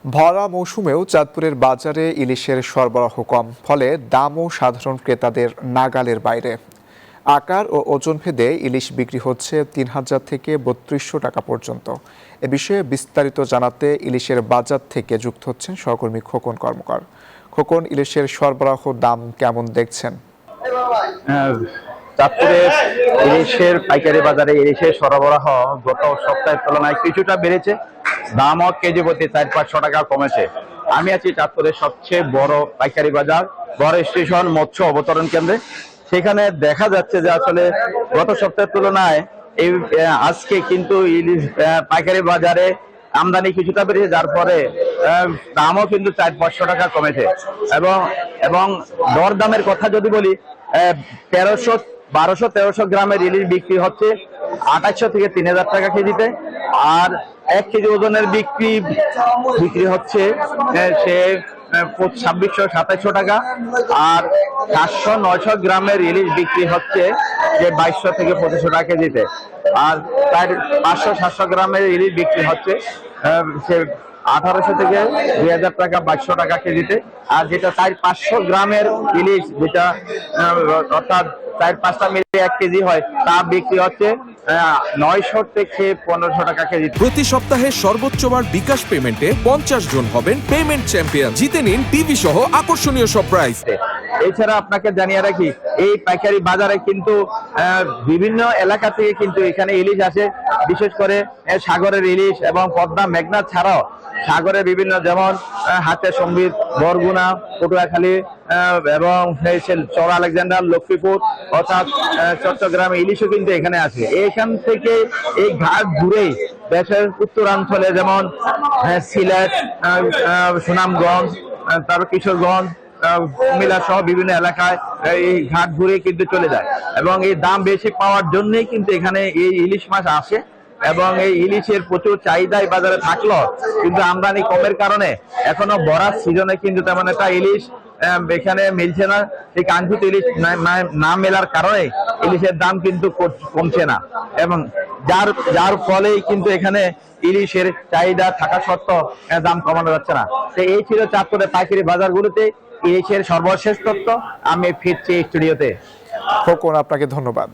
ভরা মৌসুমেও চাঁদপুরের বাজারে ইলিশের সরবরাহ কম, ফলে দামও সাধারণ ক্রেতাদের নাগালের বাইরে। আকার ও ওজন ভেদে ইলিশ বিক্রি হচ্ছে ৩,০০০ থেকে ৩২০০ টাকা পর্যন্ত। এ বিষয়ে বিস্তারিত জানাতে ইলিশের বাজার থেকে যুক্ত হচ্ছেন সহকর্মী খোকন কর্মকার। খোকন, ইলিশের সরবরাহ দাম কেমন দেখছেন? চাঁদপুরের ইলিশের পাইকারি বাজারে ইলিশের সরবরাহ গত সপ্তাহের তুলনায় কিছুটা বেড়েছে। দামও কেজি প্রতি ৪-৫০০ টাকা কমেছে। আমি আছি চাঁদপুরের সবচেয়ে বড় পাইকারি বাজার বড় স্টেশন মৎস্য অবতরণ কেন্দ্রে। সেখানে দেখা যাচ্ছে যে আসলে গত সপ্তাহের তুলনায় এই আজকে কিন্তু ইলিশ পাইকারি বাজারে আমদানি কিছুটা বেড়েছে, যার ফলে দামও কিন্তু ৪-৫০০ টাকা কমেছে। এবং দরদামের কথা যদি বলি, ১২০০ গ্রামের ইলিশ বিক্রি হচ্ছে ২৮০০ থেকে ৩,০০০ টাকা কেজিতে, আর ১ কেজি ওজনের বিক্রি হচ্ছে সে ২৬০০-২৭০০ টাকা, আর ৪০০-৯০০ গ্রামের ইলিশ বিক্রি হচ্ছে যে ২২০০ থেকে ২৫০০ টাকা কেজিতে, আর ৫০০-৭০০ গ্রামের ইলিশ বিক্রি হচ্ছে সে ১৮০০ থেকে ২,০০০ টাকা ২২০০ টাকা কেজিতে। আর যেটা ৪-৫০০ গ্রামের ইলিশ, যেটা অর্থাৎ ৪-৫টা মিলে ১ কেজি হয়, তা বিক্রি হচ্ছে ৯০০ থেকে ১৫০০ টাকা কেজি। প্রতি সপ্তাহে সর্বোচ্চ বার বিকাশ পেমেন্টে ৫০ জন হবেন পেমেন্ট চ্যাম্পিয়ন। জিতে নিন টিভি সহ আকর্ষণীয় সব প্রাইজ। এছাড়া আপনাকে জানিয়ে রাখি, এই পাইকারি বাজারে কিন্তু বিভিন্ন এলাকা থেকে কিন্তু এখানে ইলিশ আসে, বিশেষ করে সাগরের ইলিশ এবং পদ্মা মেঘনা ছাড়াও সাগরের বিভিন্ন, যেমন হাতের সংগীত, বরগুনা, পটুয়াখালী এবং চর আলেকজান্ডার, লক্ষ্মীপুর অর্থাৎ চট্টগ্রামে ইলিশও কিন্তু এখানে আসে। এখান থেকে এই ঘাট ঘুরেই দেশের উত্তরাঞ্চলে, যেমন সিলেট, সুনামগঞ্জ, তারপর কিশোরগঞ্জ, কুমিল্লা সহ বিভিন্ন এলাকায় এই ঘাট ঘুরে কিন্তু চলে যায়, এবং এই দাম বেশি পাওয়ার জন্যই কিন্তু এখানে এই ইলিশ মাছ আসে। এবং এই ইলিশের প্রচুর চাহিদা এই বাজারে থাকলো, কিন্তু আমদানি কমের কারণে এখনো বরাত সিজনে কিন্তু তেমন একটা ইলিশ এখানে মিলছে না। এই কাঙ্ক্ষিত ইলিশ না মেলার কারণে ইলিশের দাম কিন্তু কমছে না, এবং যার ফলেই কিন্তু এখানে ইলিশের চাহিদা থাকা সত্ত্বেও দাম কমানো যাচ্ছে না। তো এই ছিল চাঁদপুরের পাইকারি বাজারগুলোতে ইলিশের সর্বশেষ তথ্য। আমি ফিরছি স্টুডিওতে। খোকন, আপনাকে ধন্যবাদ।